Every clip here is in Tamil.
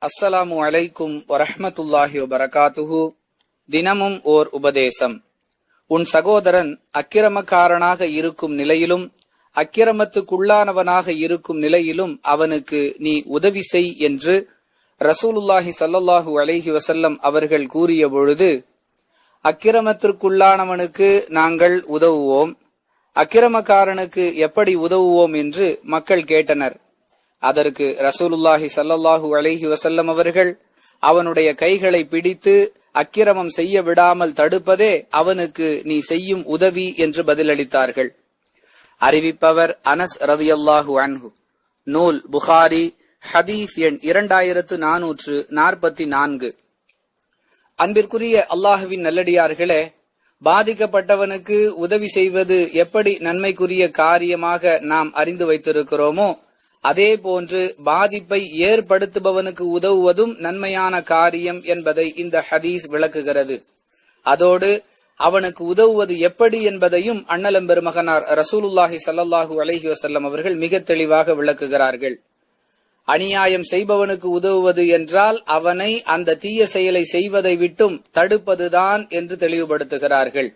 அஸ்ஸலாமு அலைக்கும் வரஹ்மத்துல்லாஹி வபரகாத்துஹு. தினமும் ஓர் உபதேசம். உன் சகோதரன் அக்கிரமக்காரனாக இருக்கும் நிலையிலும் அக்கிரமத்துக்குள்ளானவனாக இருக்கும் நிலையிலும் அவனுக்கு நீ உதவி செய் என்று ரசூலுல்லாஹி ஸல்லல்லாஹு அலைஹி வஸல்லம் அவர்கள் கூறிய பொழுது, அக்கிரமத்திற்குள்ளானவனுக்கு நாங்கள் உதவுவோம், அக்கிரமக்காரனுக்கு எப்படி உதவுவோம் என்று மக்கள் கேட்டனர். அதற்கு ரசூலுல்லாஹி ஸல்லல்லாஹு அலைஹி வஸல்லம் அவர்கள் அவனுடைய கைகளை பிடித்து அக்கிரமம் செய்ய விடாமல் தடுப்பதே அவனுக்கு நீ செய்யும் உதவி என்று பதிலளித்தார்கள். அறிவிப்பவர் அனஸ் ரலியல்லாஹு அன்ஹு. நூல் புகாரி, ஹதீஸ் எண் 2444. அன்பிற்குரிய அல்லாஹுவின் நல்லடியார்களே, பாதிக்கப்பட்டவனுக்கு உதவி செய்வது எப்படி நன்மைக்குரிய காரியமாக நாம் அறிந்து வைத்திருக்கிறோமோ, அதே போன்று பாதிப்பை ஏற்படுத்துபவனுக்கு உதவுவதும் நன்மையான காரியம் என்பதை இந்த ஹதீஸ் விளக்குகிறது. அதோடு அவனுக்கு உதவுவது எப்படி என்பதையும் அண்ணலம் பெருமகனார் ரசூலுல்லாஹி ஸல்லல்லாஹு அலைஹி வஸல்லம் அவர்கள் மிக தெளிவாக விளக்குகிறார்கள். அநியாயம் செய்பவனுக்கு உதவுவது என்றால் அவனை அந்த தீய செயலை செய்வதை விட்டும் தடுப்பதுதான் என்று தெளிவுபடுத்துகிறார்கள்.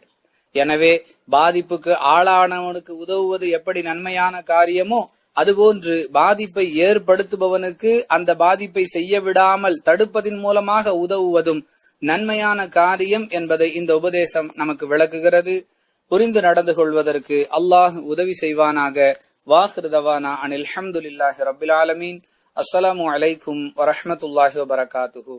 எனவே பாதிப்புக்கு ஆளானவனுக்கு உதவுவது எப்படி நன்மையான காரியமோ, அதுபோன்று பாதிப்பை ஏற்படுத்துபவனுக்கு அந்த பாதிப்பை செய்ய விடாமல் தடுப்பதின் மூலமாக உதவுவதும் நன்மையான காரியம் என்பதை இந்த உபதேசம் நமக்கு விளக்குகிறது. புரிந்து நடந்து கொள்வதற்கு அல்லாஹ் உதவி செய்வானாக. வாஹிர் தவானா அனில் ஹம்துலில்லாஹி ரப்பில் ஆலமீன். அஸ்ஸலாமு அலைக்கும் வரஹ்மத்துல்லாஹி வபரகாத்துஹு.